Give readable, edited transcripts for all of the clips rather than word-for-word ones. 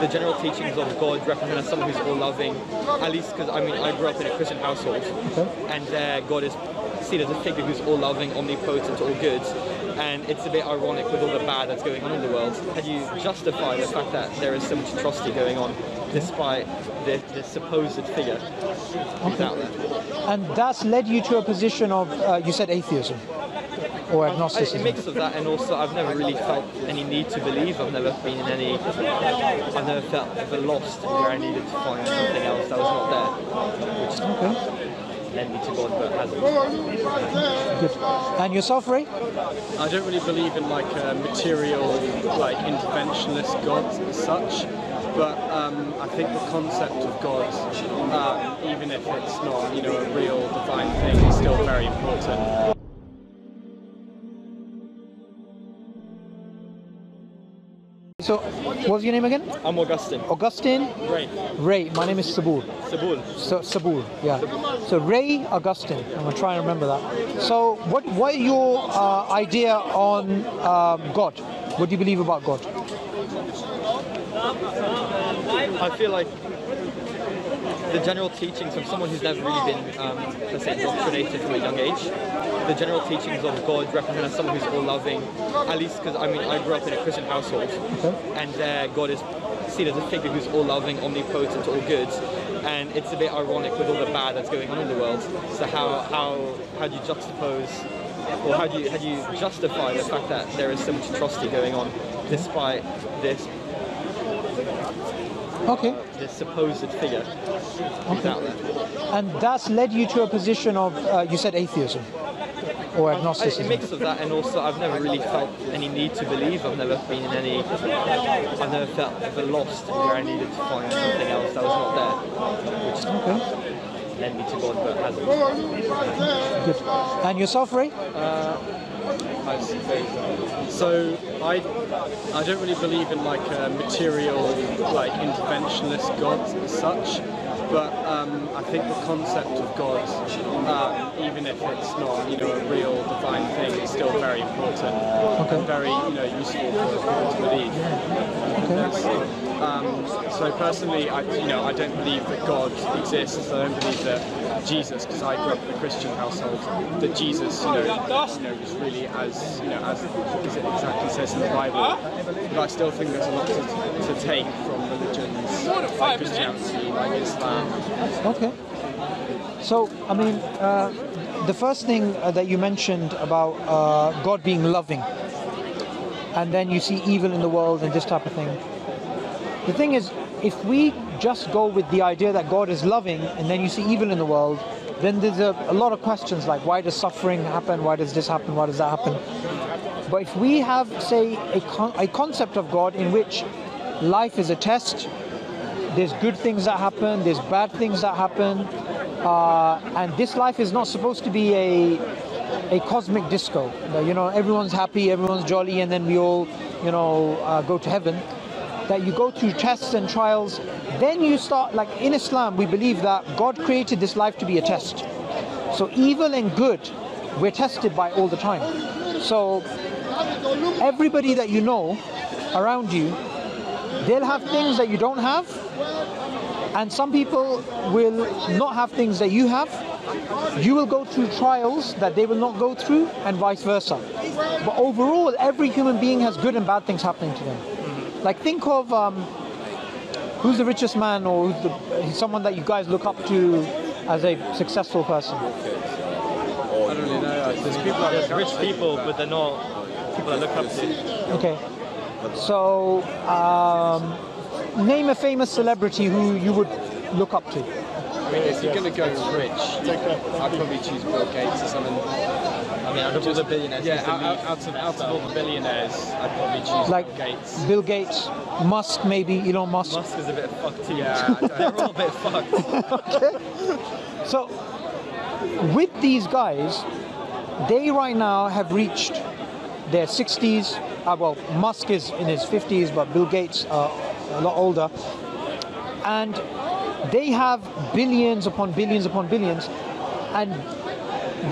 the general teachings of God represent as someone who's all-loving, at least because, I mean, I grew up in a Christian household, and God is seen as a figure who's all-loving, omnipotent, all good, and it's a bit ironic with all the bad that's going on in the world. How do you justify the fact that there is so much atrocity going on, despite this supposed figure who's out there? And that's led you to a position of, you said atheism? Or agnosticism? A mix of that, and also I've never really felt any need to believe. I've never been in any. I've never felt ever lost where I needed to find something else that was not there, which led me to God, but hasn't. Good. And yourself, Ray? I don't really believe in like a material, like interventionist gods as such. But I think the concept of God, even if it's not, you know, a real divine thing, is still very important. So, what was your name again? I'm Augustine. Augustine? Ray. My name is Sabul. Sabul, yeah. So Ray Augustine. I'm going to try and remember that. So, what are your idea on God? What do you believe about God? I feel like the general teachings of someone who's never really been, let's say, indoctrinated from a young age, the general teachings of God represent as someone who's all-loving, at least because, I mean, I grew up in a Christian household, and God is seen as a figure who's all-loving, omnipotent, all good, and it's a bit ironic with all the bad that's going on in the world. So how do you juxtapose, or how do you justify the fact that there is so much atrocity going on, despite this this supposed figure who's out there? And that's led you to a position of, you said atheism? Or agnosticism? A mix of that, and also I've never really felt any need to believe. I've never been in any. I've never felt ever lost where I needed to find something else that was not there, which led me to God, but hasn't. Good. And yourself, Ray? I suppose. So I don't really believe in like a material, like interventionist gods as such. But I think the concept of God, even if it's not, you know, a real divine thing, is still very important and very, you know, useful for people to believe. So personally, I don't believe that God exists. I don't believe that Jesus, because I grew up in a Christian household, that Jesus, was really as it exactly says in the Bible. But I still think there's a lot to take from religions like Christianity, like Islam. Okay. So, I mean, the first thing that you mentioned about God being loving, and then you see evil in the world and this type of thing. The thing is, if we just go with the idea that God is loving and then you see evil in the world, then there's a lot of questions like, why does suffering happen? Why does this happen? Why does that happen? But if we have, say, a concept of God in which life is a test, there's good things that happen, there's bad things that happen, and this life is not supposed to be a cosmic disco. You know, everyone's happy, everyone's jolly, and then we all, go to heaven. That you go through tests and trials, then you start, like in Islam, we believe that God created this life to be a test. So evil and good, we're tested by all the time. So everybody that you know around you, they'll have things that you don't have, and some people will not have things that you have. You will go through trials that they will not go through, and vice versa. But overall, every human being has good and bad things happening to them. Like think of who's the richest man, or who's someone that you guys look up to as a successful person. I don't really know. There's people that There's rich people, but they're not people I look up to. Okay. So, name a famous celebrity who you would look up to. I mean, if you're going to go rich, I'd probably choose Bill Gates or something. I mean, out of all the billionaires, out of all the billionaires, I'd probably choose like Bill Gates. Bill Gates, Musk, maybe Elon Musk. Musk is a bit fucked too. Yeah, they're all a bit fucked. Okay. So, with these guys, they right now have reached their 60s. Well, Musk is in his 50s, but Bill Gates a lot older. And they have billions upon billions upon billions. And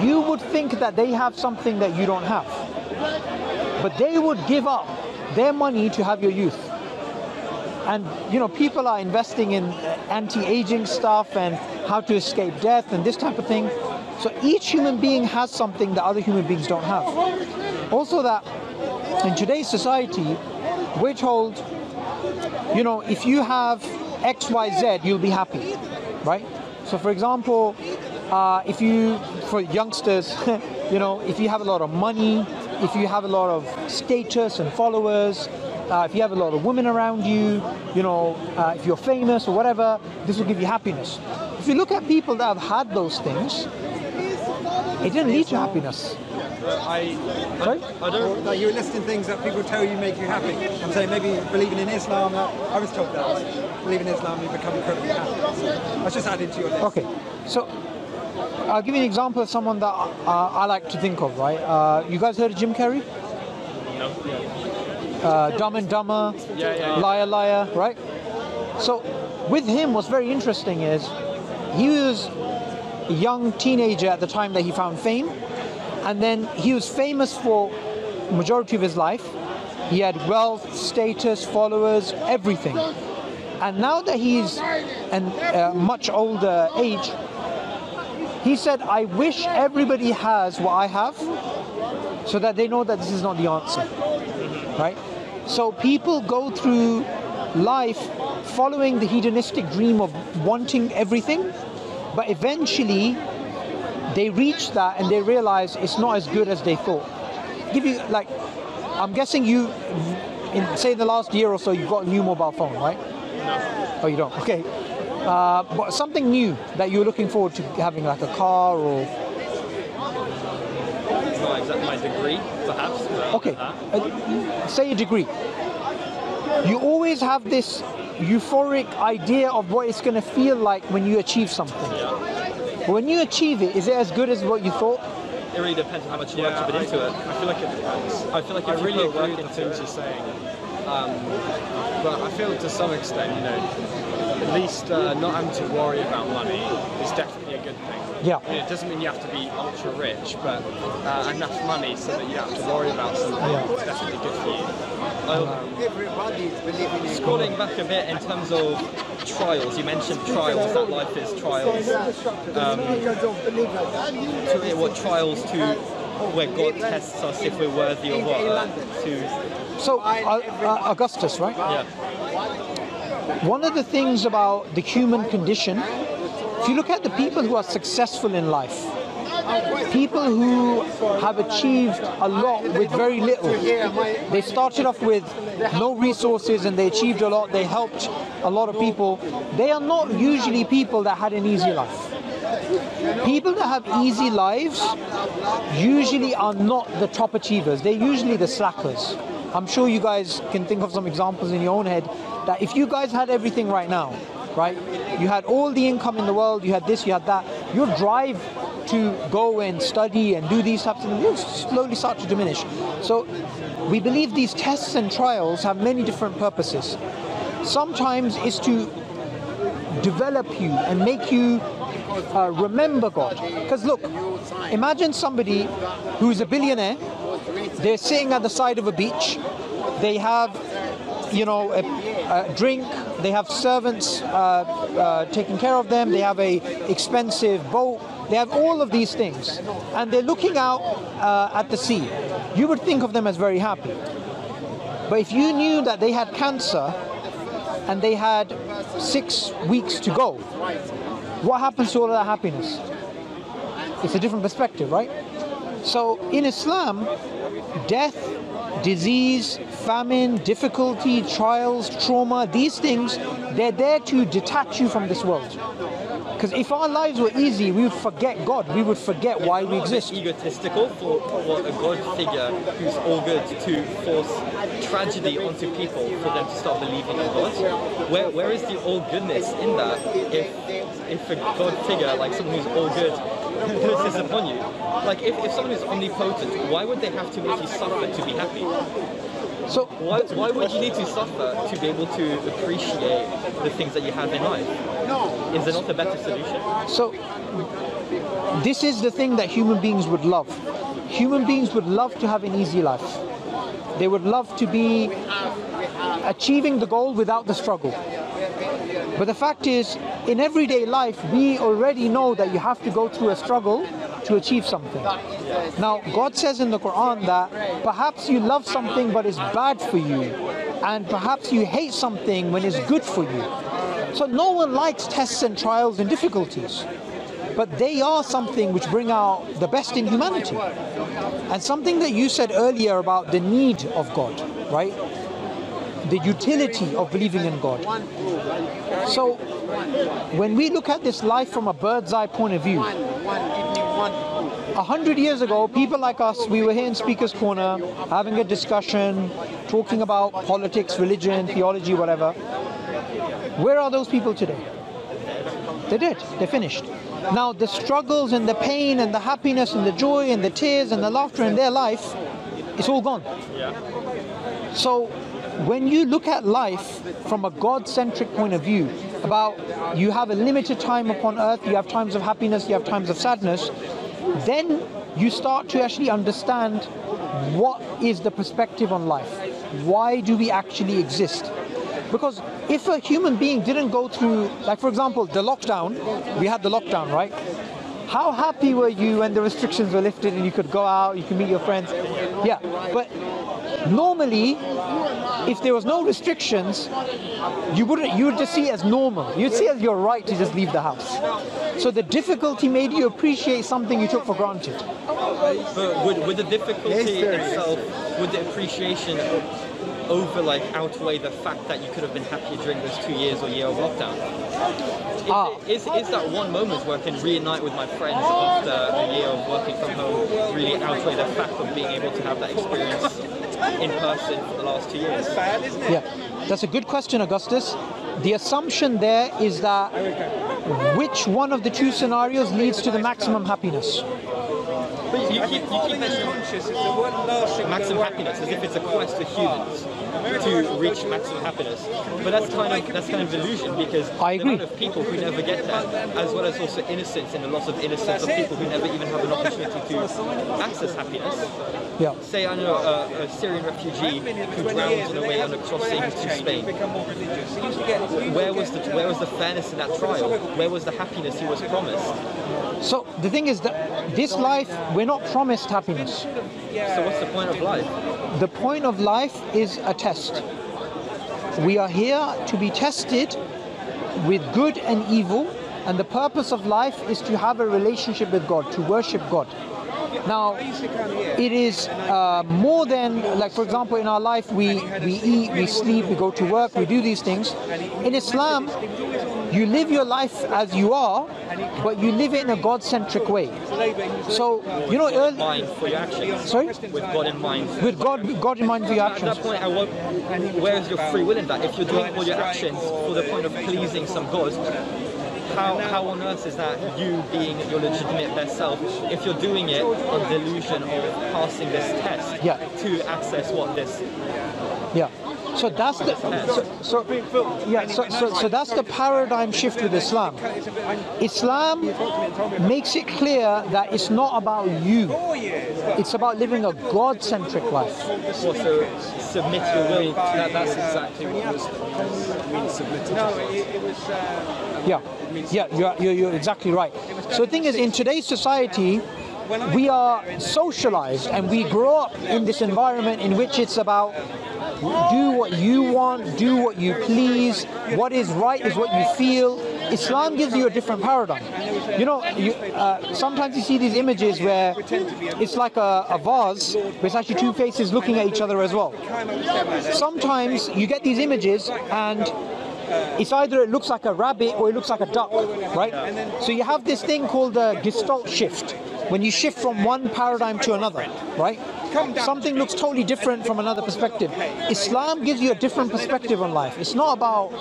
you would think that they have something that you don't have. But they would give up their money to have your youth. And people are investing in anti-aging stuff and how to escape death and this type of thing. So each human being has something that other human beings don't have. Also that in today's society, we're told, if you have X, Y, Z, you'll be happy, right? So for example, for youngsters, if you have a lot of money, if you have a lot of status and followers, if you have a lot of women around you, if you're famous or whatever, this will give you happiness. If you look at people that have had those things, it didn't lead to happiness. I don't. Like you were listing things that people tell you make you happy. I'm saying maybe believing in Islam. I was told that believing in Islam you become incredibly happy. I was just adding to your list. Okay, so I'll give you an example of someone that I like to think of. Right? You guys heard of Jim Carrey? No. Dumb and Dumber, Yeah. Liar, Liar, right? So with him, what's very interesting is he was a young teenager at the time that he found fame, and then he was famous for the majority of his life. He had wealth, status, followers, everything. And now that he's a much older age, he said, I wish everybody has what I have so that they know that this is not the answer, right? So people go through life following the hedonistic dream of wanting everything, but eventually they reach that and they realize it's not as good as they thought. I'm guessing you, say the last year or so, you've got a new mobile phone, right? No. Oh, you don't? Okay. But something new that you're looking forward to having, like a car or... Not exactly my degree, perhaps. Okay, say a degree. You always have this euphoric idea of what it's going to feel like when you achieve something. But when you achieve it, is it as good as what you thought? It really depends on how much work you put into it. I feel like it depends. I feel like I if really you put agree work with the into things it, you're saying. But I feel to some extent, at least not having to worry about money is definitely a good thing. Yeah. I mean, it doesn't mean you have to be ultra rich, but enough money so that you have to worry about something is definitely good for you. Everybody's believing in Scrolling back a bit in terms of trials, you mentioned trials, that life is trials. What trials where God tests us if we're worthy of what? So, Augustus, right? Yeah. One of the things about the human condition, if you look at the people who are successful in life, people who have achieved a lot with very little. They started off with no resources and they achieved a lot. They helped a lot of people. They are not usually people that had an easy life. People that have easy lives usually are not the top achievers. They're usually the slackers. I'm sure you guys can think of some examples in your own head that if you guys had everything right now, right? You had all the income in the world, you had this, you had that. Your drive to go and study and do these types of things will slowly start to diminish. So we believe these tests and trials have many different purposes. Sometimes it's to develop you and make you remember God. Because look, imagine somebody who's a billionaire, they're sitting at the side of a beach, they have a drink, they have servants taking care of them, they have a expensive boat, they have all of these things, and they're looking out at the sea. You would think of them as very happy. But if you knew that they had cancer and they had 6 weeks to go, what happens to all of that happiness? It's a different perspective, right? So in Islam, death, disease, famine, difficulty, trials, trauma, these things, they're there to detach you from this world. Because if our lives were easy, we would forget God. We would forget why we exist. It's egotistical for a God figure who's all good to force tragedy onto people for them to start believing in God. Where is the all goodness in that if a God figure, like someone who's all good, puts this upon you? Like if someone is omnipotent, why would they have to make you suffer to be happy? So why would you need to suffer to be able to appreciate the things that you have in life? Is there not a better solution? So this is the thing that human beings would love. Human beings would love to have an easy life. They would love to be achieving the goal without the struggle. But the fact is, in everyday life, we already know that you have to go through a struggle to achieve something. Now, God says in the Quran that perhaps you love something but it's bad for you, and perhaps you hate something when it's good for you. So no one likes tests and trials and difficulties, but they are something which bring out the best in humanity. And something that you said earlier about the need of God, right? The utility of believing in God. So when we look at this life from a bird's eye point of view, 100 years ago, people like us, we were here in Speaker's Corner, having a discussion, talking about politics, religion, theology, whatever. Where are those people today? They're dead. They're finished. Now, the struggles and the pain and the happiness and the joy and the tears and the laughter in their life, it's all gone. So when you look at life from a God-centric point of view, about you have a limited time upon earth, you have times of happiness, you have times of sadness, then you start to actually understand what is the perspective on life. Why do we actually exist? Because if a human being didn't go through, like for example, the lockdown, we had the lockdown, right? How happy were you when the restrictions were lifted and you could go out, you could meet your friends? Yeah, but normally, if there was no restrictions, you would just see it as normal. You'd see it as your right to just leave the house. So the difficulty made you appreciate something you took for granted. But would the difficulty itself, would the appreciation outweigh the fact that you could have been happier during those 2 years or year of lockdown? Is that one moment where I can reunite with my friends after a year of working from home really outweigh the fact of being able to have that experience in person for the last 2 years? Yeah, that's a good question, Augustus. The assumption there is that which one of the two scenarios leads to the maximum happiness? But you keep mentioning maximum happiness as if it's a quest for humans to reach maximum happiness. But that's kind of illusion, because I agree. The amount of people who never get there, as well as also innocence and the loss of innocence of people who never even have an opportunity to access happiness. Yeah. Say, I know a Syrian refugee who drowned on the way on a crossing to Spain. Where was the fairness in that trial? Where was the happiness he was promised? So the thing is that this life, we're not promised happiness. So what's the point of life? The point of life is a test. We are here to be tested with good and evil, and the purpose of life is to have a relationship with God, to worship God. Now, it is more than, like for example, in our life, we eat, we sleep, we go to work, we do these things. In Islam, you live your life as you are, but you live it in a God-centric way. So, you know, God in mind for your actions. Sorry? With God in mind. With God in mind for your actions. At that point, where is your free will in that? If you're doing all your actions for the point of pleasing some God, how on earth is that you being your legitimate best self if you're doing it on delusion of passing this test to access what this? Yeah. So that's the so that's the paradigm shift with Islam. Islam makes it clear that it's not about you. It's about living a God-centric life. Also, submit your will. That's exactly what means submit to God. You're exactly right. So the thing is, in today's society, we are socialized and we grow up in this environment in which it's about do what you want, do what you please, what is right is what you feel. Islam gives you a different paradigm. You know, sometimes you see these images where it's like a vase, but it's actually two faces looking at each other as well. Sometimes you get these images and it's either it looks like a rabbit or it looks like a duck, right? So you have this thing called the gestalt shift, when you shift from one paradigm to another, right? Something looks totally different from another perspective. Islam gives you a different perspective on life. It's not about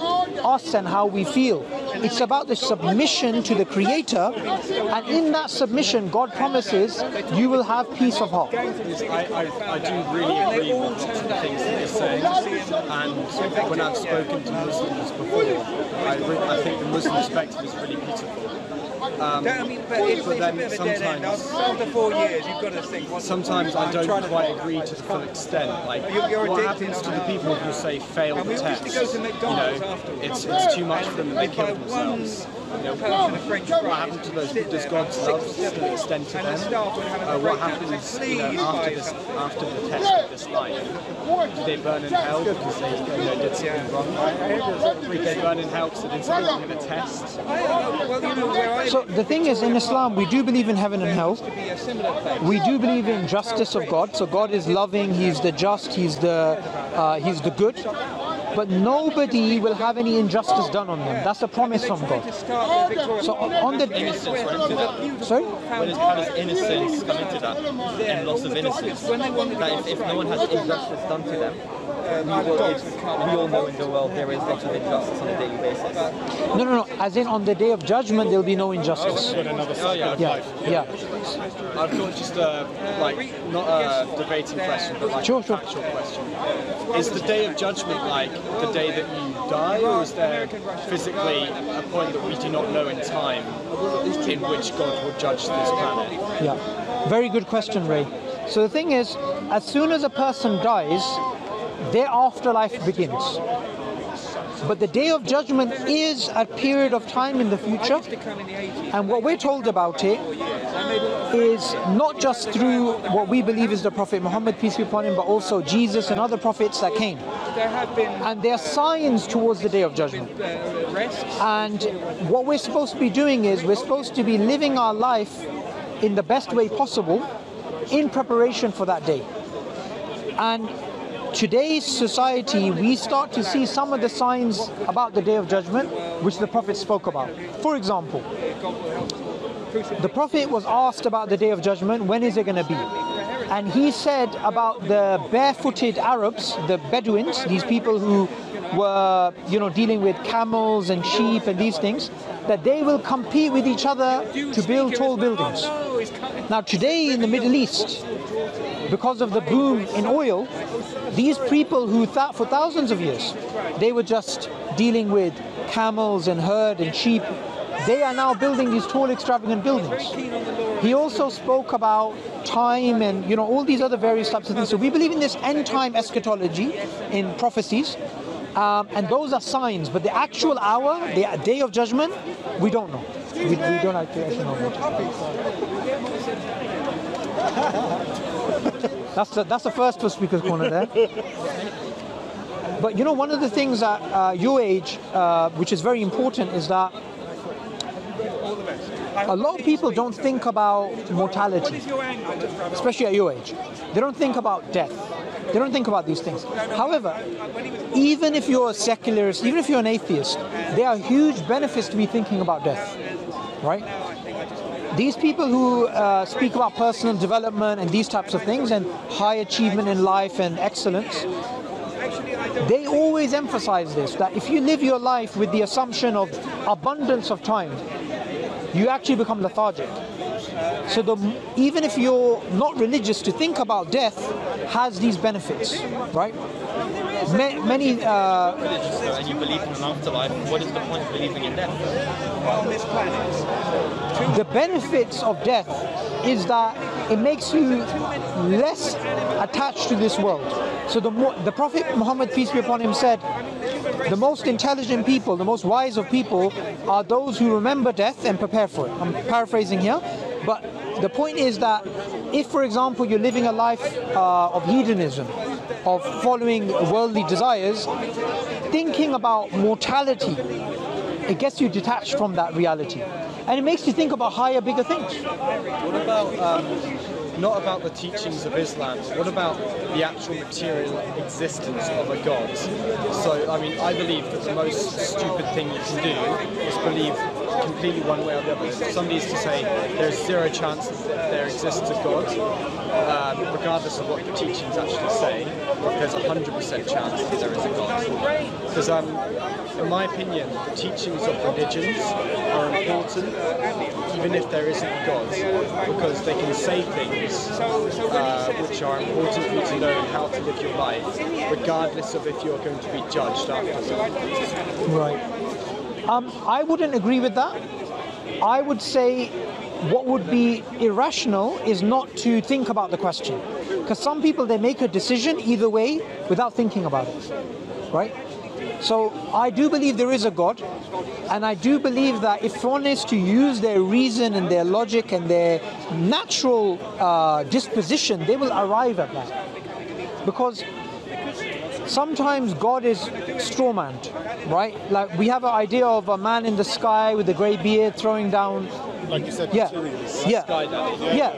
us and how we feel. It's about the submission to the Creator, and in that submission, God promises you will have peace of heart. I do really agree with lots of things that you're saying, and when I've spoken to Muslims before, I think the Muslim perspective is really beautiful. But then sometimes, after 4 years, you've got to think. sometimes I don't quite agree to the full extent. Like, what happens to the people who say fail the test? It's too much for them and they kill themselves. What happened to those? Does God's love still extend to them? What happens after the test of this life? Do they burn in hell because they did something wrong? Do they burn in hell because they did something wrong in a test? So the thing is, in Islam, we do believe in heaven and hell. We do believe in justice of God. So God is loving, He's the just, He's the good. But nobody will have any injustice done on them. That's a promise from God. So on the Innocence, right? sorry? How does innocence come into that? And loss of innocence. That if no one has injustice done to them, we all know in the world there is lots of injustice on a daily basis. No. As in on the day of judgment, there'll be no injustice. Yeah. I've got just not a debating question, but like Sure. a factual question. Is the day of judgment like the day that you die, or is there physically a point that we do not know in time in which God will judge this planet? Yeah. Very good question, Ray. So the thing is, as soon as a person dies, their afterlife begins. But the day of judgment is a period of time in the future, and what we're told about it is not just through what we believe is the Prophet Muhammad, peace be upon him, but also Jesus and other prophets that came. And there are signs towards the day of judgment. And what we're supposed to be doing is we're supposed to be living our life in the best way possible in preparation for that day. And today's society, we start to see some of the signs about the Day of Judgment which the Prophet spoke about. For example, the Prophet was asked about the Day of Judgment, when is it going to be? And he said about the barefooted Arabs, the Bedouins, these people who were, dealing with camels and sheep and these things, that they will compete with each other to build tall buildings. Now today in the Middle East, because of the boom in oil, these people who thought for thousands of years, they were just dealing with camels and herd and sheep, they are now building these tall, extravagant buildings. He also spoke about time and all these other various types of things. So we believe in this end time eschatology in prophecies, and those are signs. But the actual hour, the day of judgment, we don't know. We don't actually know. That's the first for Speaker's Corner there. But one of the things at your age, which is very important, is that a lot of people don't think about mortality, especially at your age. They don't think about death. They don't think about these things. However, even if you're a secularist, even if you're an atheist, there are huge benefits to be thinking about death, right? These people who speak about personal development and these types of things and high achievement in life and excellence, they always emphasize this, that if you live your life with the assumption of abundance of time, you actually become lethargic. So even if you're not religious, to think about death has these benefits, right? Many religious and you believe in an afterlife, what is the point of believing in death? The benefits of death is that it makes you less attached to this world. So the Prophet Muhammad, peace be upon him, said, the most intelligent people, the most wise of people are those who remember death and prepare for it. I'm paraphrasing here, but the point is that if, for example, you're living a life of hedonism, of following worldly desires, thinking about mortality, it gets you detached from that reality. And it makes you think about higher, bigger things. What about, not about the teachings of Islam, what about the actual material existence of a God? So, I believe that the most stupid thing you can do is believe completely one way or the other. Somebody is to say there's zero chance that there exists a God, regardless of what the teachings actually say, there's 100% chance that there is a God. Because in my opinion, the teachings of religions are important, even if there isn't a God, because they can say things which are important for you to know how to live your life, regardless of if you're going to be judged afterwards. Right. I wouldn't agree with that. I would say what would be irrational is not to think about the question. Because some people, they make a decision either way without thinking about it, right? So I do believe there is a God, and I do believe that if one is to use their reason and their logic and their natural disposition, they will arrive at that. Because sometimes God is strawmanned, right? Like we have an idea of a man in the sky with a grey beard throwing down. Like you said, Yeah. skydiving. Yeah.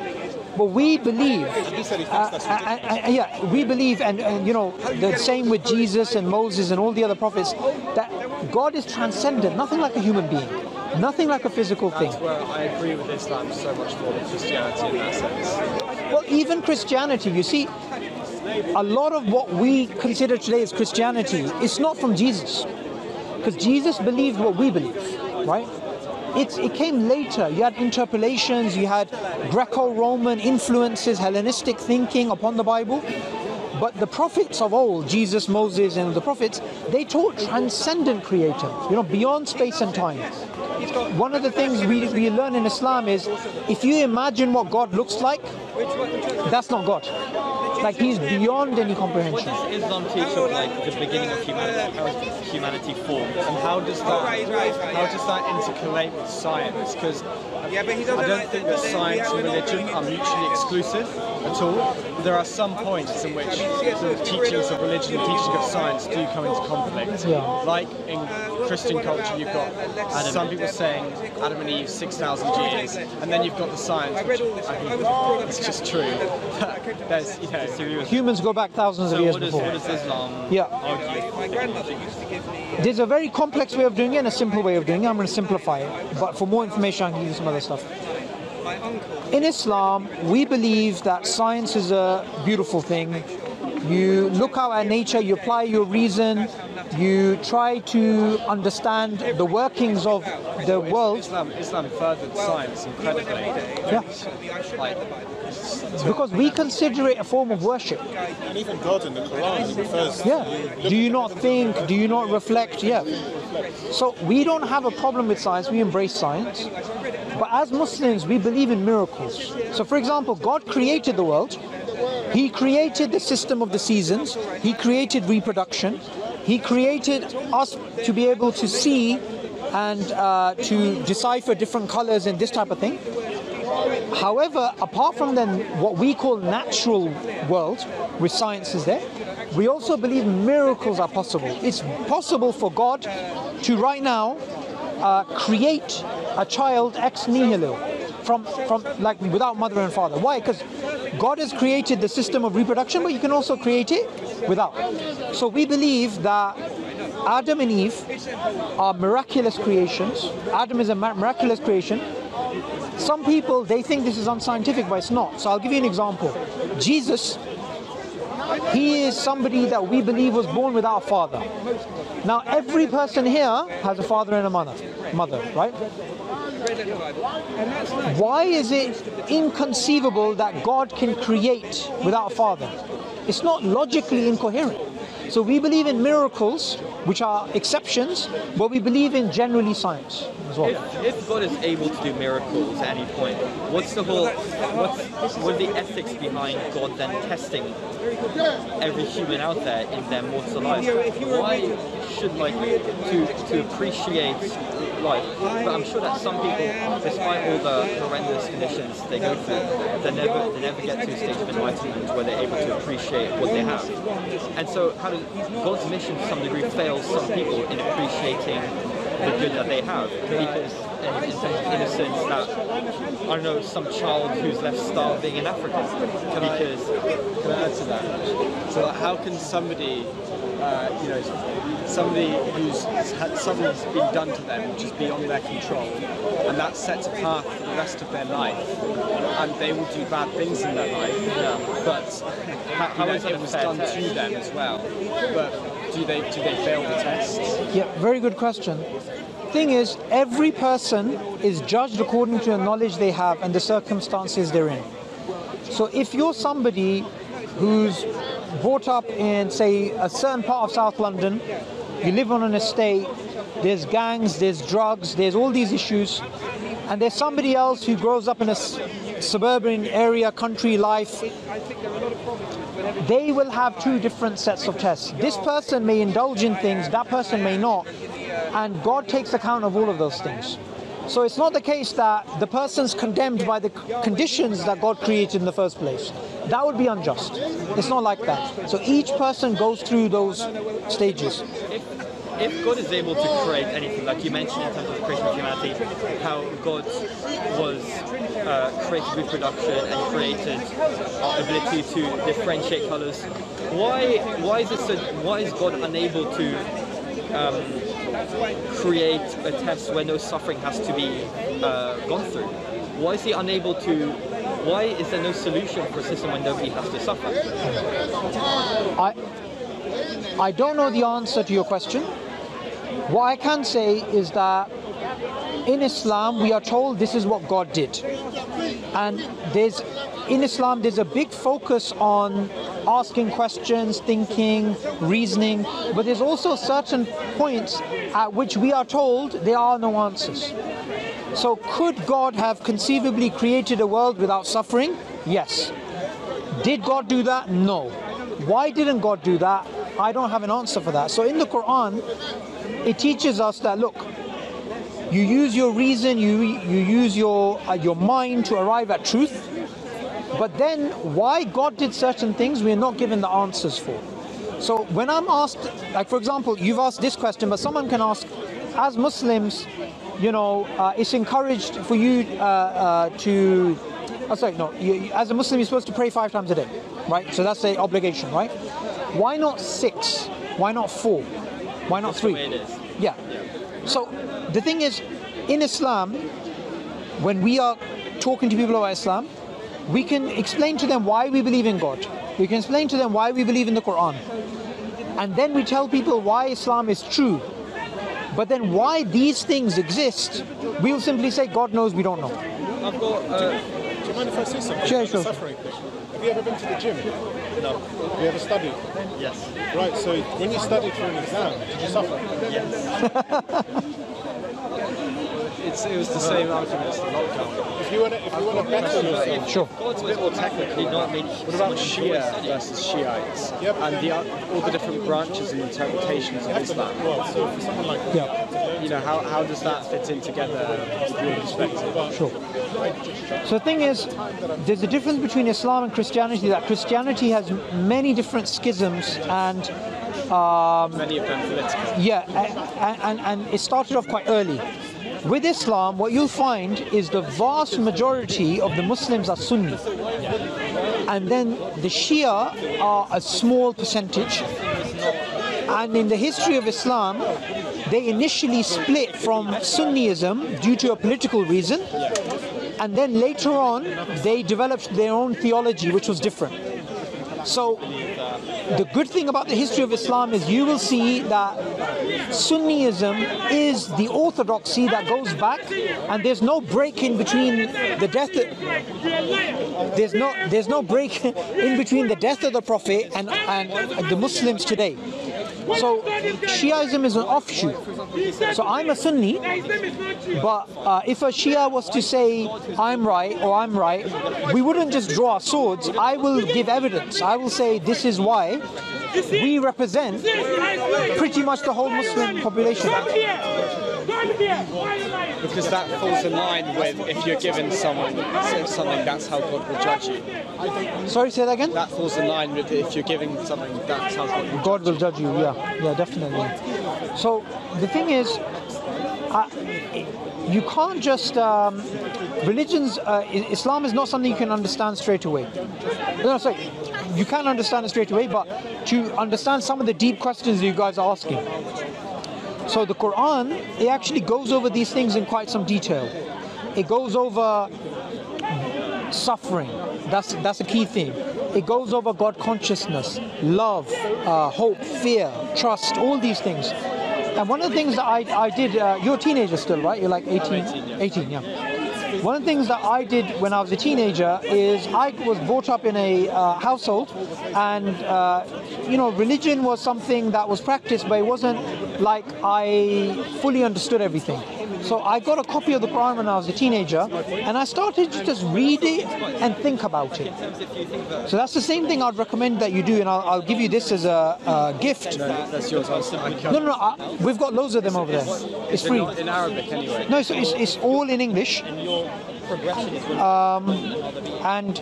But we believe, He said he thinks that's ridiculous. we believe, and you know, the same with Jesus and Moses and all the other prophets, that God is transcendent, nothing like a human being, nothing like a physical thing. That's where I agree with Islam so much more than Christianity in that sense. Well, even Christianity, you see, a lot of what we consider today as Christianity is not from Jesus, because Jesus believed what we believe, right? It came later. You had interpolations, you had Greco-Roman influences, Hellenistic thinking upon the Bible. But the prophets of old, Jesus, Moses, and the prophets, they taught transcendent creator, you know, beyond space and time. One of the things we learn in Islam is, if you imagine what God looks like, that's not God. Like, he's beyond any comprehension. What does Islam teach of like the beginning of humanity? How is humanity formed? And how does that intercalate with science? Because I don't think that science and religion are mutually exclusive at all. There are some points in which the teachings of religion and teachings of science do come into conflict. Yeah. Like in Christian culture, you've got some people saying Adam and Eve 6,000 years, and then you've got the science, which I think is just true. There's, you know, Humans go back thousands of years what before. does Islam Yeah. argue? There's a very complex way of doing it and a simple way of doing it. I'm going to simplify it. But for more information, I can give you some other stuff. In Islam, we believe that science is a beautiful thing. You look out at nature, you apply your reason, you try to understand the workings of the world. Islam furthered science incredibly. Yeah. Like, Because we consider it a form of worship. And even God in the Quran, he refers Yeah. Do you not think? Do you not reflect? Yeah. So we don't have a problem with science. We embrace science. But as Muslims, we believe in miracles. So for example, God created the world. He created the system of the seasons. He created reproduction. He created us to be able to see and to decipher different colors and this type of thing. However, apart from then what we call natural world, which science is there, we also believe miracles are possible. It's possible for God to right now create a child ex nihilo, from like without mother and father. Why? Because God has created the system of reproduction, but you can also create it without. So we believe that Adam and Eve are miraculous creations. Adam is a miraculous creation. Some people, they think this is unscientific, but it's not. So I'll give you an example. Jesus, he is somebody that we believe was born without a father. Now, every person here has a father and a mother, right? Why is it inconceivable that God can create without a father? It's not logically incoherent. So we believe in miracles, which are exceptions, but we believe in generally science as well. If God is able to do miracles at any point, what are the ethics behind God then testing every human out there in their mortal life? Why should to appreciate life? But I'm sure that some people, despite all the horrendous conditions they go through, they never get to a stage of enlightenment where they're able to appreciate what they have. And so how does God's mission to some degree fails some people in appreciating the good that they have? Because in terms of innocence, that, I don't know, some child who's left starving in Africa. Can I add to that? So how can somebody, somebody who's had something's been done to them which is beyond their control, and that sets a path for the rest of their life, and they will do bad things in their life, but how is it was done to them as well? But do they fail the test? Yeah, very good question. Thing is, every person is judged according to the knowledge they have and the circumstances they're in. So if you're somebody who's brought up in, say, a certain part of South London, you live on an estate, there's gangs, there's drugs, there's all these issues, and there's somebody else who grows up in a suburban area, country life, they will have two different sets of tests. This person may indulge in things, that person may not, and God takes account of all of those things. So it's not the case that the person's condemned by the conditions that God created in the first place. That would be unjust. It's not like that. So each person goes through those stages. If God is able to create anything, like you mentioned in terms of the creation of humanity, how God was created reproduction and created our ability to differentiate colours, why is God unable to create a test where no suffering has to be gone through? Why is he unable to? Why is there no solution for a system when nobody has to suffer? I don't know the answer to your question. What I can say is that in Islam we are told this is what God did, and in Islam there's a big focus on asking questions, thinking, reasoning, but there's also certain points at which we are told there are no answers. So could God have conceivably created a world without suffering? Yes. Did God do that? No. Why didn't God do that? I don't have an answer for that. So in the Quran, it teaches us that, look, you use your reason, you use your mind to arrive at truth, but then why God did certain things we're not given the answers for. So when I'm asked, like for example, you've asked this question, but someone can ask, as Muslims, it's encouraged for you as a Muslim you're supposed to pray 5 times a day, right? So that's the obligation, right? Why not 6? Why not 4? Why not 3? That's the way it is. Yeah. So the thing is, in Islam, when we are talking to people about Islam, we can explain to them why we believe in God. We can explain to them why we believe in the Quran. And then we tell people why Islam is true. But then why these things exist, we'll simply say, God knows, we don't know. I've got... Do you mind if I say something? Sure, sure. Suffering thing. Have you ever been to the gym? No. Have you ever studied? Yes. Right, so when you studied for an exam, did you suffer? Yes. It was the same argument as the lockdown. If you want to better yourself, Sure. God's a bit more technically not mean. What about Shia versus Shiites? Yeah, but And all the different branches and interpretations of Islam? well, so for someone like How does that fit in together from your perspective? Sure. So the thing is, there's a difference between Islam and Christianity, that Christianity has many different schisms and Many of them political. and it started off quite early. With Islam, what you'll find is the vast majority of the Muslims are Sunni. And then the Shia are a small percentage. And in the history of Islam, they initially split from Sunniism due to a political reason. And then later on, they developed their own theology, which was different. So the good thing about the history of Islam is you will see that Sunniism is the orthodoxy that goes back, and there's no break in between the death. There's no break in between the death of the Prophet and the Muslims today. So Shiaism is an offshoot. So I'm a Sunni, but if a Shia was to say I'm right or I'm right, we wouldn't just draw our swords. I will give evidence. I will say this is why we represent pretty much the whole Muslim population. Because that falls in line with if you're given someone something, that's how God will judge you. Sorry, say that again? That falls in line with if you're giving something, that's how God will judge you. God will judge you, yeah, definitely. So the thing is, you can't just religions. Islam is not something you can understand straight away. No, sorry, you can understand it straight away, but to understand some of the deep questions you guys are asking. So the Quran, it actually goes over these things in quite some detail. It goes over suffering. That's a key theme. It goes over God consciousness, love, hope, fear, trust, all these things. And one of the things that I did, you're a teenager still, right? You're like 18, 18, yeah. One of the things that I did when I was a teenager is I was brought up in a household, and religion was something that was practiced, but it wasn't like I fully understood everything. So I got a copy of the Quran when I was a teenager, and I started to just read it and think about it. So that's the same thing I'd recommend that you do, and I'll give you this as a gift. No, that's yours. No, we've got loads of them over there. It's free. Not in Arabic anyway. No, it's all in English. And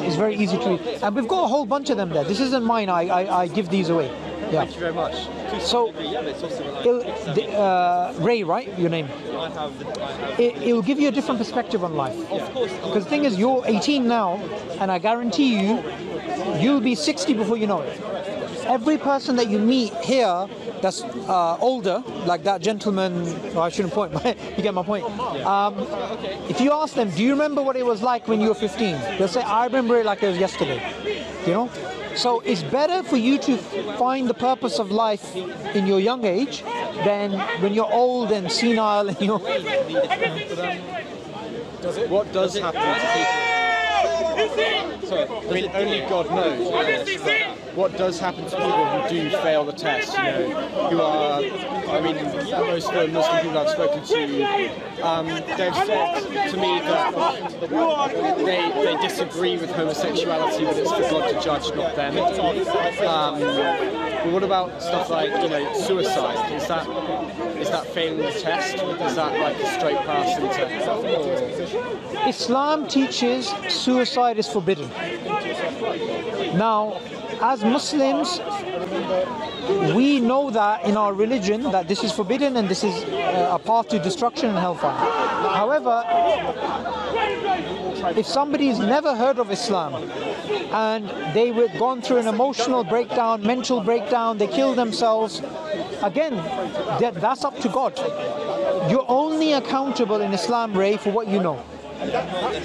it's very easy to read. And we've got a whole bunch of them there. This isn't mine. I give these away. Yeah. Thank you very much. So, Ray, right? Your name? It'll give you a different perspective on life. Because the thing is, you're 18 now, and I guarantee you'll be 60 before you know it. Every person that you meet here that's older, like that gentleman, well, I shouldn't point, you get my point. If you ask them, do you remember what it was like when you were 15? They'll say, I remember it like it was yesterday. You know? So it's better for you to find the purpose of life in your young age than when you're old and senile and you're... What does happen to people? Sorry, I mean, only God knows. What does happen to people who do fail the test? You know, who are, I mean, most of the Muslim people I've spoken to, they've said to me that they disagree with homosexuality, but it's for God to judge, not them. But what about stuff like, you know, suicide? Is that failing the test? Is that like a straight pass into hell? Islam teaches suicide is forbidden. Now, as Muslims, we know that in our religion that this is forbidden and this is a path to destruction and hellfire. However, if somebody's never heard of Islam and they were gone through an emotional breakdown, mental breakdown, they kill themselves, again, that's up to God. You're only accountable in Islam, Ray, for what you know.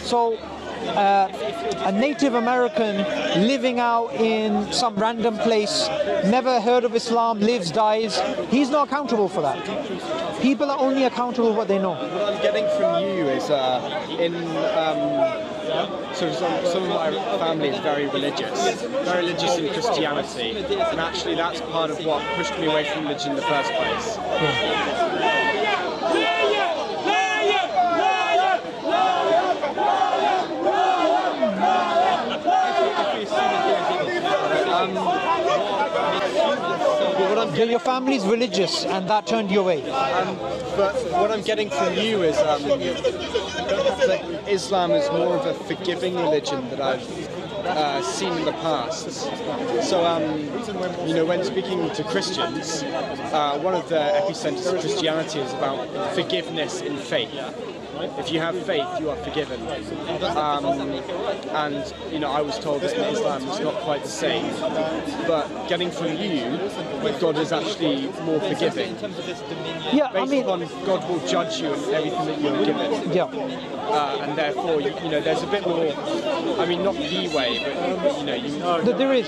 So, a Native American living out in some random place, never heard of Islam, lives, dies, he's not accountable for that. People are only accountable for what they know. What I'm getting from you is so some of my family is very religious in Christianity, and actually that's part of what pushed me away from religion in the first place. Your family's religious and that turned you away. But what I'm getting from you is that Islam is more of a forgiving religion that I've seen in the past. So, you know, when speaking to Christians, one of the epicenters of Christianity is about forgiveness in faith. If you have faith, you are forgiven. And, you know, I was told that in Islam it's not quite the same. But getting from you, God is actually more forgiving. Yeah, Based upon God will judge you and everything that you're given. Yeah. And therefore, you know, there's a bit more, I mean, not leeway, but, you know, there is.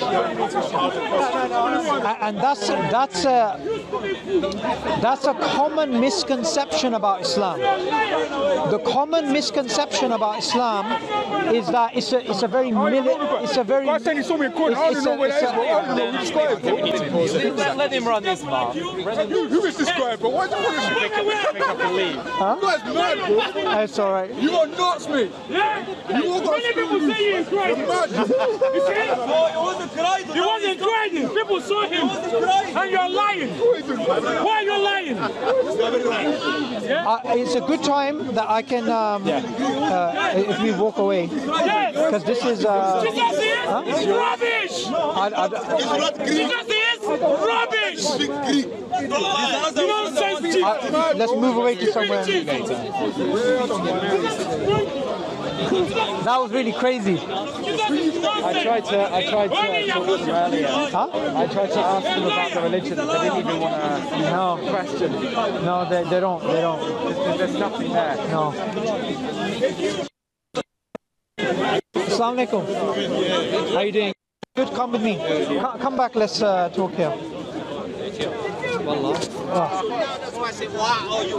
And that's a common misconception about Islam. The common misconception about Islam is that it's a very Let him run his mouth. Who is this guy, bro? Why do you want to pick up and leave? Huh? You guys mad, bro. That's all right. You are nuts, mate. You all got Many people say he is crying. He wasn't crying. People saw him. And you're lying. Why are you lying? It's a good time that I can, if we walk away, because this is. Rubbish. Rubbish. Nonsense. Let's move away to somewhere. That was really crazy. I tried to talk to them earlier. Huh? I tried to ask them about the religion. They didn't even want to question. No, they don't. There's nothing there. No. Assalamu alaikum. How you doing? Good, come with me. Come back, let's talk here.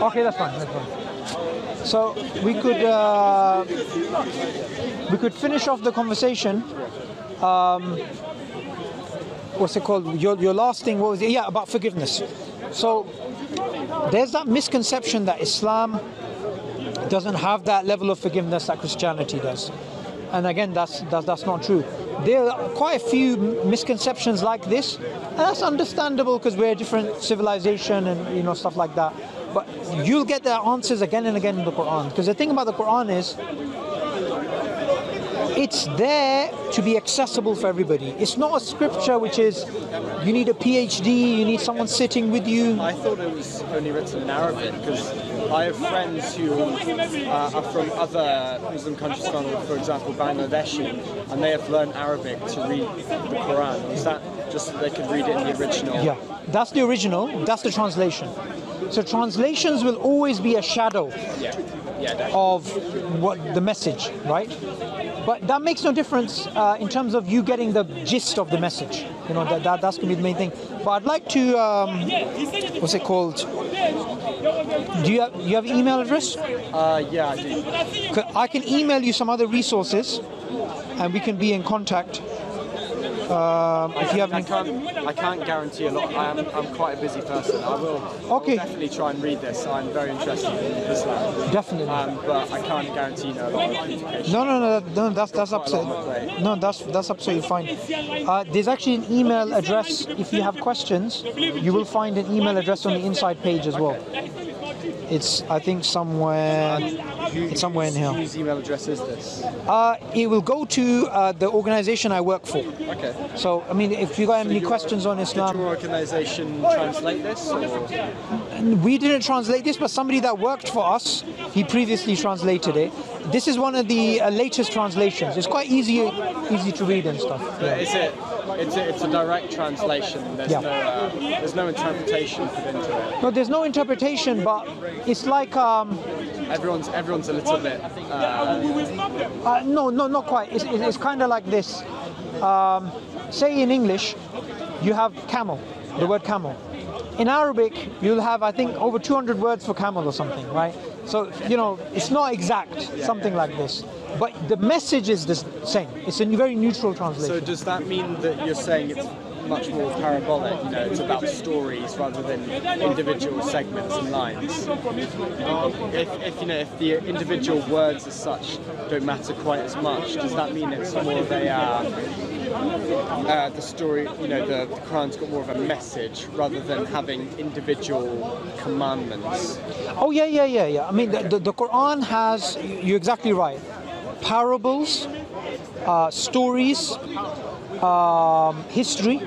Okay, that's fine. So we could finish off the conversation. What's it called? Your last thing, what was it? Yeah, about forgiveness. So there's that misconception that Islam doesn't have that level of forgiveness that Christianity does. And again, that's not true. There are quite a few misconceptions like this, and that's understandable because we're a different civilization and stuff like that. But you'll get the answers again and again in the Quran. Because the thing about the Quran is, it's there to be accessible for everybody. It's not a scripture which is, you need a PhD, you need someone sitting with you. I thought it was only written in Arabic because I have friends who are from other Muslim countries, for example Bangladeshi, and they have learned Arabic to read the Quran. Is that just so they can read it in the original? Yeah, that's the original, that's the translation. So translations will always be a shadow of what the message, right? But that makes no difference in terms of you getting the gist of the message. That's going to be the main thing. But I'd like to, what's it called? Do you have an email address? Yeah, I do. I can email you some other resources, and we can be in contact. If you have any... I can't guarantee a lot. I'm quite a busy person. I will definitely try and read this. I'm very interested in Islam. Definitely. But I can't guarantee a lot of education. No. That's absolutely that's absolutely fine. There's actually an email address. If you have questions, you will find an email address on the inside page as well. It's, I think, somewhere. It's somewhere in here. Whose email address is this? It will go to the organization I work for. Okay. So, I mean, if you got any questions on Islam... Did your organization translate this? Or? We didn't translate this, but somebody that worked for us, he previously translated it. This is one of the latest translations. It's quite easy to read and stuff. Yeah. Is it? It's a direct translation. There's no interpretation put into it. No, there's no interpretation, but it's like... Everyone's a little bit... No, not quite. It's kind of like this. Say in English, you have camel, the word camel. In Arabic, you'll have, I think, over 200 words for camel or something, right? So, it's not exact, something like this. But the message is the same. It's a very neutral translation. So does that mean that you're saying it's much more parabolic, it's about stories rather than individual segments and lines? If the individual words as such don't matter quite as much, does that mean it's more of the story, the Quran's got more of a message rather than having individual commandments? Oh, yeah. I mean, the Quran has, you're exactly right, parables, stories, history,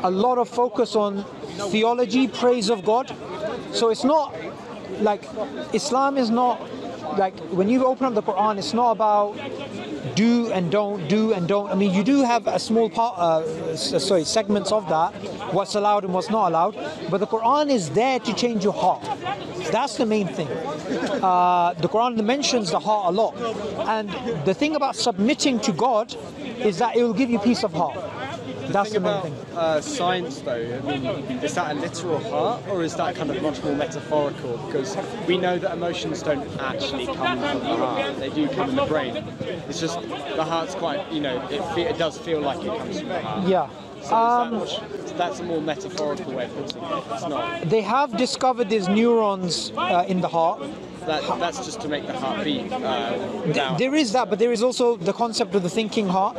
a lot of focus on theology, praise of God. So it's not like, Islam is not like, when you open up the Quran, it's not about do and don't, do and don't. I mean, you do have a small part, segments of that, what's allowed and what's not allowed, but the Quran is there to change your heart. That's the main thing. The Quran mentions the heart a lot, and the thing about submitting to God is that it will give you peace of heart. That's the main thing. Science, though, I mean, is that a literal heart, or is that kind of much more metaphorical? Because we know that emotions don't actually come from the heart; they do come in the brain. It's just the heart's quite, it does feel like it comes from the heart. Yeah. So that's a more metaphorical way of putting it. It's not. They have discovered there's neurons in the heart. That's just to make the heart beat. There is that, but there is also the concept of the thinking heart.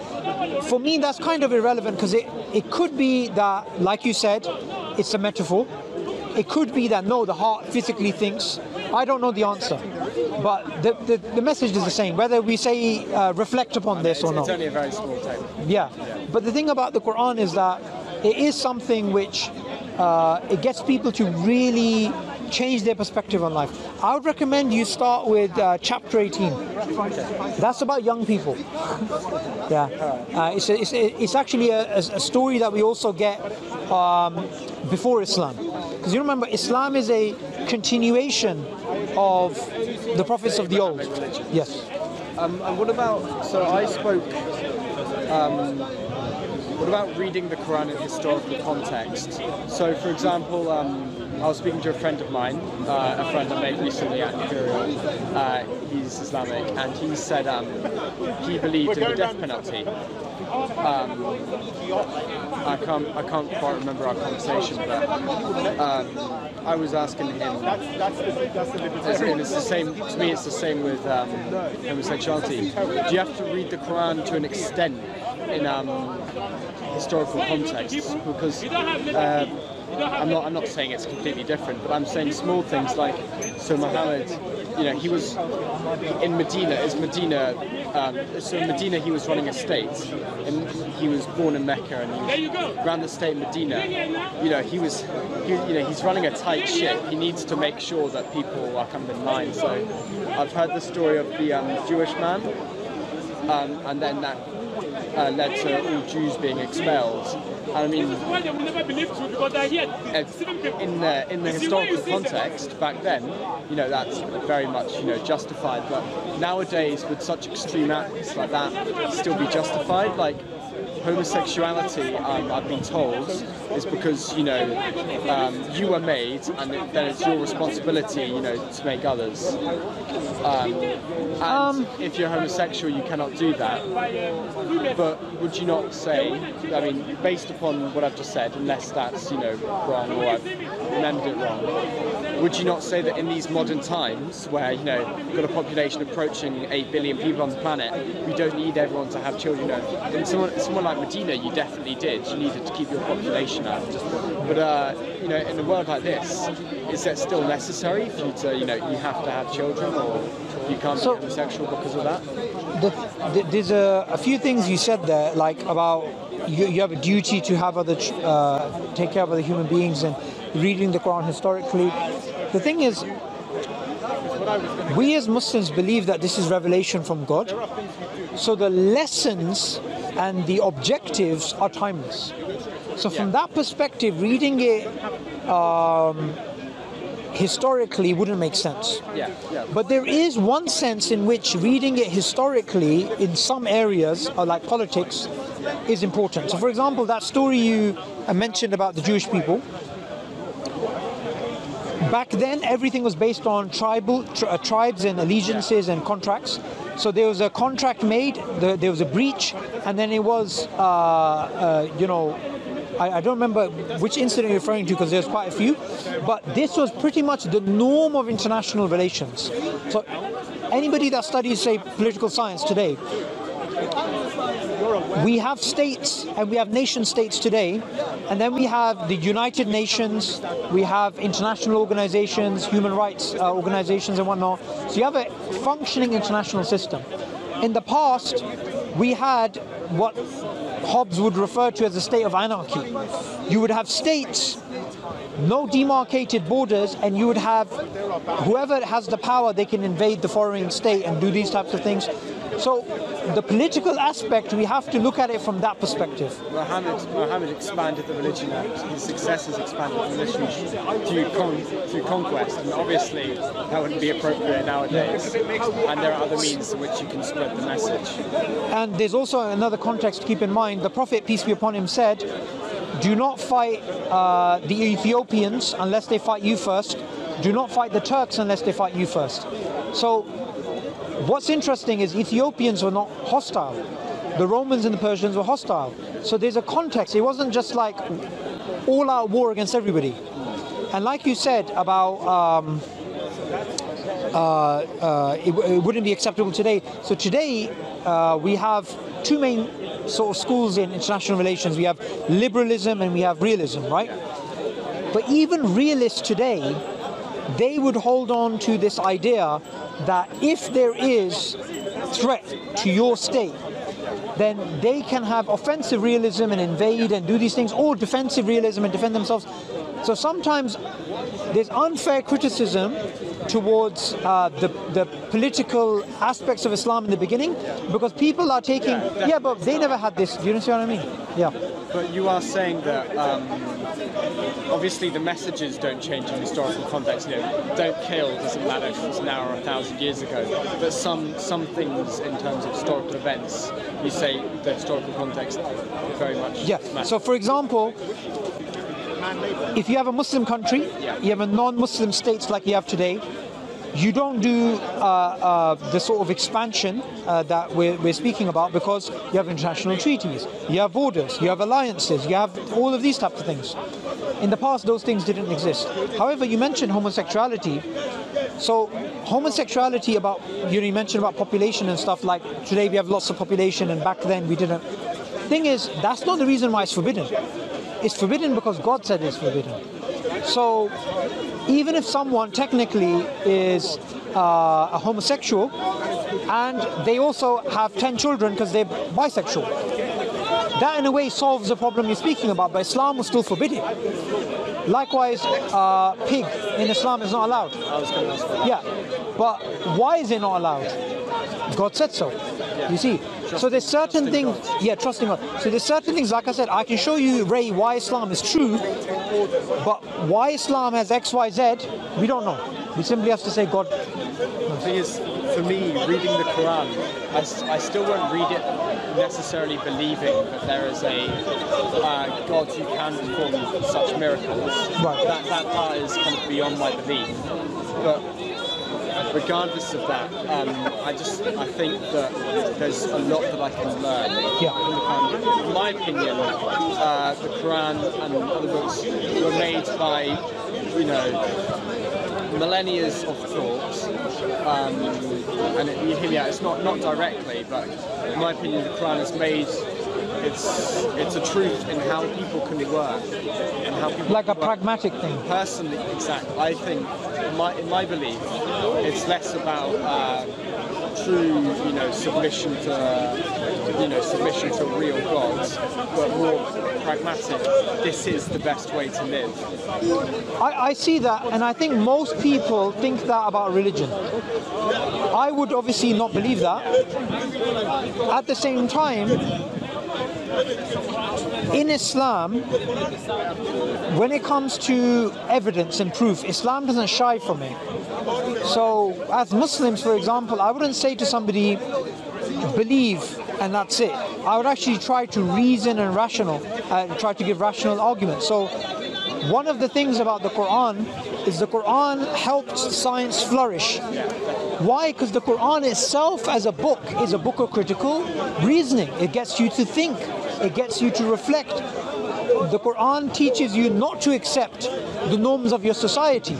For me, that's kind of irrelevant because it could be that, like you said, it's a metaphor. It could be that, no, the heart physically thinks. I don't know the answer. But the message is the same, whether we say reflect upon this or not. It's only a very small time. Yeah. But the thing about the Quran is that it is something which it gets people to really change their perspective on life. I would recommend you start with chapter 18. That's about young people. Yeah, it's actually a story that we also get before Islam, because you remember Islam is a continuation of the prophets of the old. Yes. And what about? So I spoke. What about reading the Quran in historical context? So, for example, I was speaking to a friend of mine, a friend I made recently at Imperial. He's Islamic, and he said he believed in the death penalty. I can't quite remember our conversation, but I was asking him, and it's the same, to me it's the same with homosexuality. Do you have to read the Quran to an extent in historical context? Because I'm not saying it's completely different, but I'm saying small things like, so Muhammad, you know, he was in Medina. So in Medina he was running a state, and he was born in Mecca, and he ran the state in Medina. You know, he's running a tight ship. He needs to make sure that people are coming in line. So I've heard the story of the Jewish man, and then that led to all Jews being expelled. I mean, in the historical context back then, you know, that's very much, you know, justified. But nowadays, with such extreme acts like that, still be justified. Like homosexuality, I've been told, is because, you know, you were made, and then it's your responsibility, you know, to make others. And if you're homosexual, you cannot do that. But would you not say, I mean, based upon what I've just said, unless that's, you know, wrong or I've remembered it wrong, would you not say that in these modern times, where, you know, we've got a population approaching 8 billion people on the planet, we don't need everyone to have children? You know, in someone like Medina, you definitely did. You needed to keep your population up. But you know, in a world like this, is that still necessary for you to, you know, you have to have children, or you can't be homosexual because of that? There's a few things you said there, like about you have a duty to have take care of other human beings, and reading the Quran historically. The thing is, we as Muslims believe that this is revelation from God, so the lessons and the objectives are timeless. So from that perspective, reading it historically wouldn't make sense. But there is one sense in which reading it historically in some areas, like politics, is important. So for example, that story you mentioned about the Jewish people, back then everything was based on tribes and allegiances and contracts. So there was a contract made, there was a breach, and then it was, you know, I don't remember which incident you're referring to, because there's quite a few, but this was pretty much the norm of international relations. So anybody that studies, say, political science today, we have states and we have nation states today, and then we have the United Nations, we have international organizations, human rights organizations and whatnot. So you have a functioning international system. In the past, we had what Hobbes would refer to as a state of anarchy. You would have states, no demarcated borders, and you would have whoever has the power, they can invade the foreign state and do these types of things. So the political aspect, we have to look at it from that perspective. Muhammad expanded the religion, and his successors expanded the religion through conquest, and obviously that wouldn't be appropriate nowadays. And there are other means in which you can spread the message. And there's also another context to keep in mind. The Prophet, peace be upon him, said, do not fight the Ethiopians unless they fight you first. Do not fight the Turks unless they fight you first. So what's interesting is Ethiopians were not hostile. The Romans and the Persians were hostile. So there's a context. It wasn't just like all-out war against everybody. And like you said about it wouldn't be acceptable today. So today we have two main sort of schools in international relations. We have liberalism and we have realism, right? But even realists today, they would hold on to this idea that if there is threat to your state, then they can have offensive realism and invade and do these things, or defensive realism and defend themselves. So sometimes there's unfair criticism towards the political aspects of Islam in the beginning, because people are taking, but they never had this. Do you see what I mean? Yeah. But you are saying that obviously the messages don't change in historical context. You know, don't kill doesn't matter if it's now or 1,000 years ago. But some things in terms of historical events, you say the historical context very much. Yeah. Matters. So for example, if you have a Muslim country, you have a non-Muslim states like you have today, you don't do the sort of expansion that we're speaking about, because you have international treaties, you have borders, you have alliances, you have all of these types of things. In the past, those things didn't exist. However, you mentioned homosexuality. So homosexuality, you mentioned about population and stuff, like today we have lots of population and back then we didn't. Thing is, that's not the reason why it's forbidden. It's forbidden because God said it's forbidden. So even if someone technically is a homosexual and they also have 10 children because they're bisexual, that in a way solves the problem you're speaking about, but Islam will still forbid it. Likewise, pig in Islam is not allowed. I was going to ask that. Yeah, but why is it not allowed? God said so. Yeah. You see, so there's certain things. God. Yeah, trusting God. So there's certain things. Like I said, I can show you, Ray, why Islam is true, but why Islam has X, Y, Z, we don't know. We simply have to say God. The thing is, for me, reading the Quran, I still won't read it necessarily believing that there is a God who can perform such miracles. Right. That part is kind of beyond my belief. But regardless of that, I think that there's a lot that I can learn from the Quran. In my opinion, the Quran and other books were made by, millennia of thought, and you hear me out, it's not directly, but in my opinion the Quran is made, it's a truth in how people can work and how people like a pragmatic thing. Personally, exactly. I think in my belief it's less about true submission to a real God, but more pragmatic. This is the best way to live. I see that, and I think most people think that about religion. I would obviously not believe that. At the same time, in Islam, when it comes to evidence and proof, Islam doesn't shy from it. So as Muslims, for example, I wouldn't say to somebody, believe and that's it. I would actually try to reason and try to give rational arguments. So one of the things about the Quran is the Quran helped science flourish. Why? Because the Quran itself as a book is a book of critical reasoning. It gets you to think. It gets you to reflect. The Quran teaches you not to accept the norms of your society,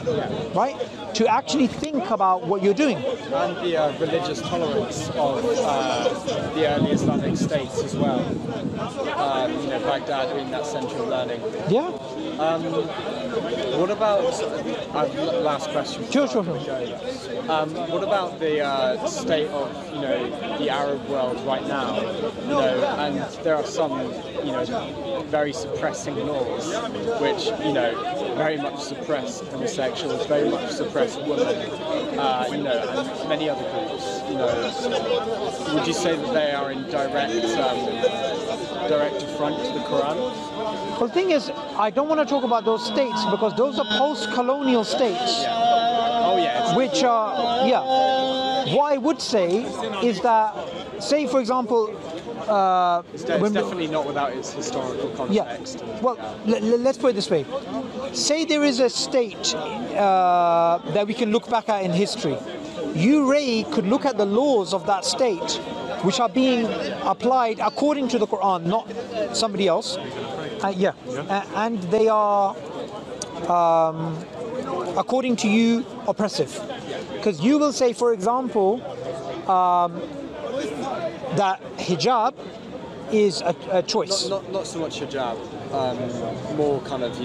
right? To actually think about what you're doing. And the religious tolerance of the early Islamic states as well. Baghdad being that centre of learning. Yeah. What about, last question. Sure. What about the state of, the Arab world right now? And there are some, very suppressing laws, which, very much suppress homosexuals, very much suppress women, and many other groups. Would you say that they are in direct affront to the Quran? Well, the thing is, I don't want to talk about those states because those are post-colonial states. Yeah. Oh yeah. Which are, what I would say is that, say for example, it's definitely not without its historical context. Yeah. Well, let's put it this way. Say there is a state that we can look back at in history. You, Ray, could look at the laws of that state which are being applied according to the Quran, not somebody else. And they are, according to you, oppressive. Because you will say, for example, that hijab is a choice. Not so much hijab, more kind of,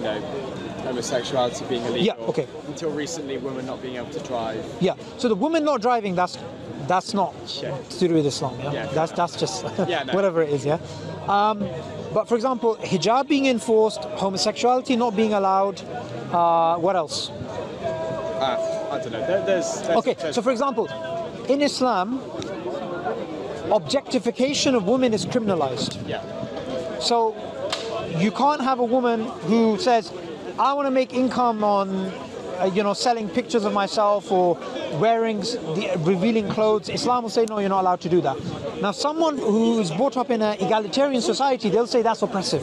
homosexuality being illegal. Yeah, okay. Until recently, women not being able to drive. Yeah, so the women not driving, that's not to do with Islam, that's just whatever it is, but for example, hijab being enforced, homosexuality not being allowed, what else? I don't know. There's so for example, in Islam, objectification of women is criminalized. Yeah. So you can't have a woman who says, I want to make income on selling pictures of myself or wearing revealing clothes. Islam will say, no, you're not allowed to do that. Now, someone who's brought up in an egalitarian society, they'll say that's oppressive.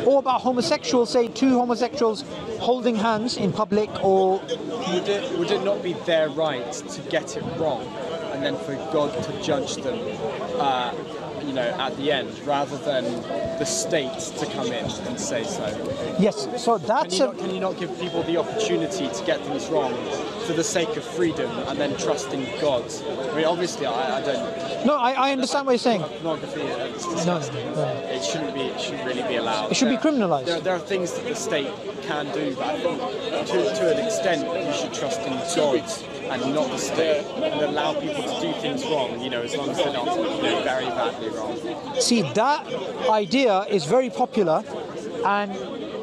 Or about homosexuals, say two homosexuals holding hands in public, or... Would it not be their right to get it wrong and then for God to judge them, you know, at the end, rather than the state to come in and say so? Yes, so that's... Can you not give people the opportunity to get things wrong for the sake of freedom and then trusting God? I mean, obviously, I don't... No, I understand what you're saying. Pornography, it's disgusting. It shouldn't really be allowed. It should be criminalised. There are things that the state can do, but I think to an extent you should trust in God and not the state, and allow people to do things wrong, you know, as long as they're not, you know, very badly wrong. See, that idea is very popular, and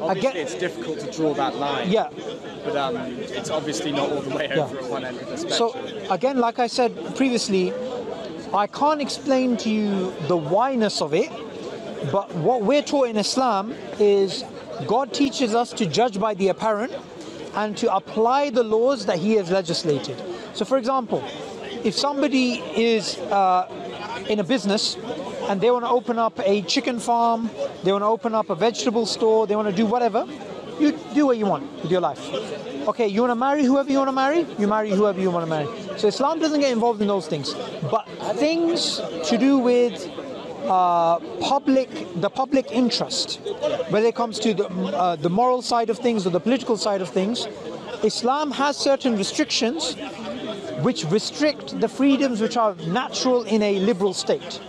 obviously it's difficult to draw that line. Yeah. But it's obviously not all the way over at one end of the spectrum. So, again, like I said previously, I can't explain to you the whyness of it, but what we're taught in Islam is God teaches us to judge by the apparent and to apply the laws that He has legislated. So, for example, if somebody is in a business and they want to open up a chicken farm, they want to open up a vegetable store, they want to do whatever, you do what you want with your life. Okay, you want to marry whoever you want to marry, you marry whoever you want to marry. So Islam doesn't get involved in those things. But things to do with the public interest, whether it comes to the moral side of things or the political side of things, Islam has certain restrictions which restrict the freedoms which are natural in a liberal state.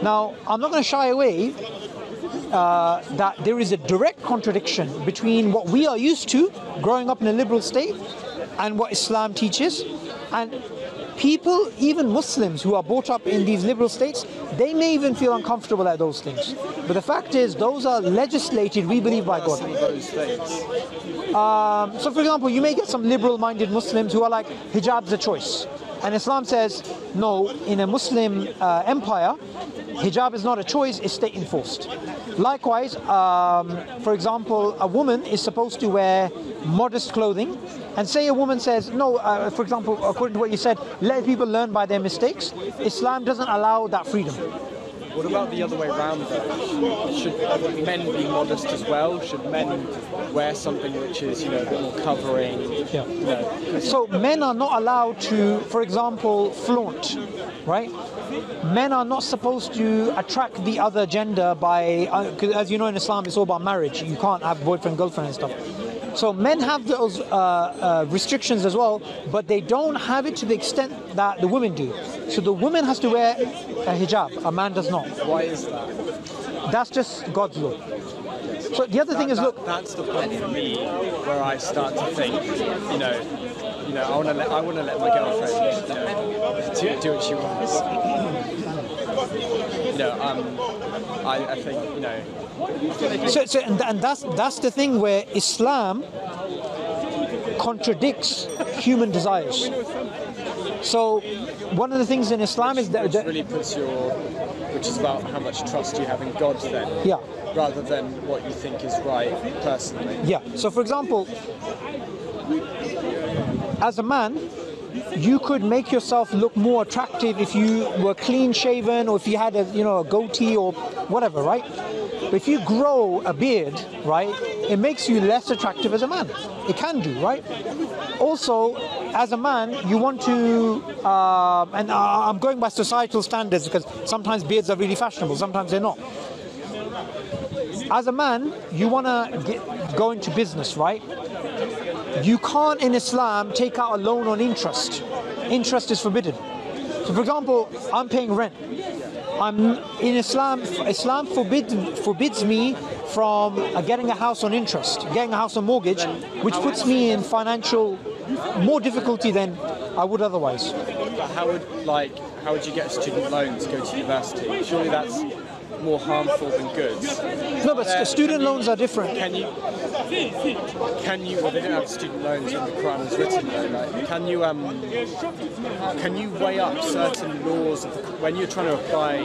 Now, I'm not going to shy away that there is a direct contradiction between what we are used to growing up in a liberal state and what Islam teaches. And people, even Muslims who are brought up in these liberal states, they may even feel uncomfortable at those things. But the fact is, those are legislated, we believe, by God. So for example, you may get some liberal-minded Muslims who are like, hijab's a choice. And Islam says, no, in a Muslim empire, hijab is not a choice, it's state enforced. Likewise, for example, a woman is supposed to wear modest clothing, and say a woman says, no, for example, according to what you said, let people learn by their mistakes. Islam doesn't allow that freedom. What about the other way around though? Should men be modest as well? Should men wear something which is, you know, a bit more covering? Yeah. You know? So men are not allowed to, for example, flaunt, right? Men are not supposed to attract the other gender by, as you know in Islam it's all about marriage. You can't have boyfriend, girlfriend and stuff. So men have those restrictions as well, but they don't have it to the extent that the women do. So the woman has to wear a hijab, a man does not. Why is that? That's just God's law. So the other thing is, look, that's the point for me where I start to think, you know, I want to let my girlfriend, you know, do what she wants. You know, I think, you know. And that's the thing where Islam contradicts human desires. So one of the things in Islam is that which really puts which is about how much trust you have in God then. Yeah. Rather than what you think is right personally. Yeah. So for example, as a man, you could make yourself look more attractive if you were clean shaven or if you had a goatee or whatever, right? But if you grow a beard, right, it makes you less attractive as a man. It can do, right? Also, as a man, you want to, and I'm going by societal standards because sometimes beards are really fashionable, sometimes they're not. As a man, you want to go into business, right? You can't in Islam take out a loan on interest. Interest is forbidden. So for example, I'm paying rent. In Islam forbids me from getting a house on interest, getting a house on mortgage, which puts me in financial more difficulty than I would otherwise. But how would you get a student loan to go to university? Surely that's more harmful than good. No, but student loans are different. Can you? Well, they don't have student loans when the Quran is written, though. Right? Can you weigh up certain laws when you're trying to apply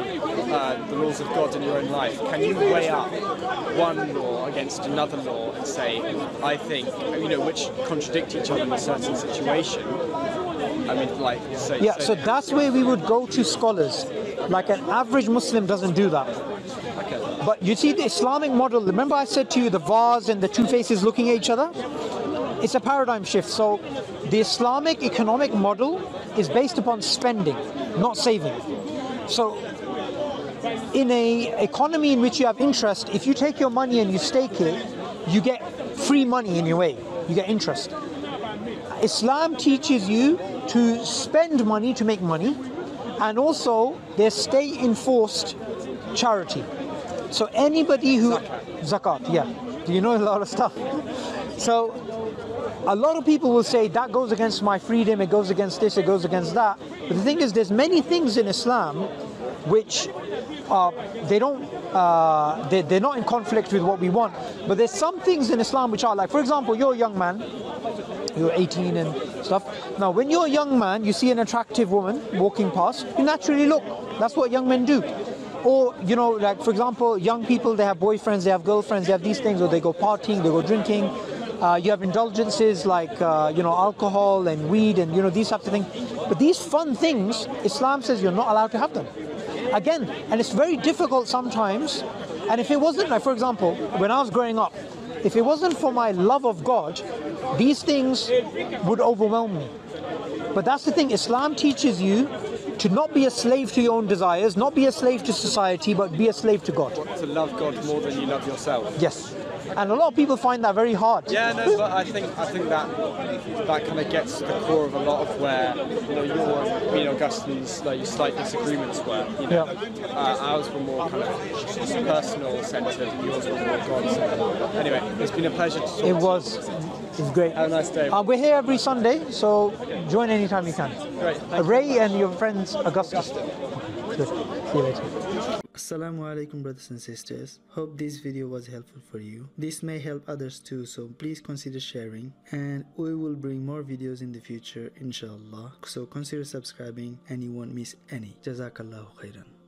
the laws of God in your own life? Can you weigh up one law against another law and say, I think, which contradict each other in a certain situation? I mean, so that's where we would go to scholars. Like an average Muslim doesn't do that. Okay. But you see the Islamic model, remember I said to you the vase and the two faces looking at each other? It's a paradigm shift. So the Islamic economic model is based upon spending, not saving. So in an economy in which you have interest, if you take your money and you stake it, you get free money in your way. You get interest. Islam teaches you to spend money to make money, and also there's state-enforced charity. So anybody who... Zakat, yeah. Do you know a lot of stuff? So a lot of people will say that goes against my freedom, it goes against this, it goes against that. But the thing is, there's many things in Islam which they're not in conflict with what we want. But there's some things in Islam which are like, for example, you're a young man, you're 18 and stuff. Now, when you're a young man, you see an attractive woman walking past, you naturally look. That's what young men do. Or, you know, like, for example, young people, they have boyfriends, they have girlfriends, they have these things, or they go partying, they go drinking. You have indulgences like, you know, alcohol and weed and, you know, these types of things. But these fun things, Islam says you're not allowed to have them. Again, and it's very difficult sometimes. And if it wasn't, like, for example, when I was growing up, if it wasn't for my love of God, these things would overwhelm me. But that's the thing, Islam teaches you to not be a slave to your own desires, not be a slave to society, but be a slave to God. To love God more than you love yourself. Yes. And a lot of people find that very hard. Yeah, no, but I think that kind of gets to the core of a lot of where, you know, your, you know, Augustine's like slight disagreements were. You know, ours were more kind of personal centered, and yours were more God-centered. Anyway, it's been a pleasure to talk to you. It was great. Have a nice day. We're here every Sunday, so join anytime you can. Great. Ray and your friends Augustus. Good. See you later. Assalamu alaikum brothers and sisters. Hope this video was helpful for you. This may help others too, so please consider sharing, and we will bring more videos in the future inshallah. So consider subscribing and you won't miss any. Jazakallahu khairan.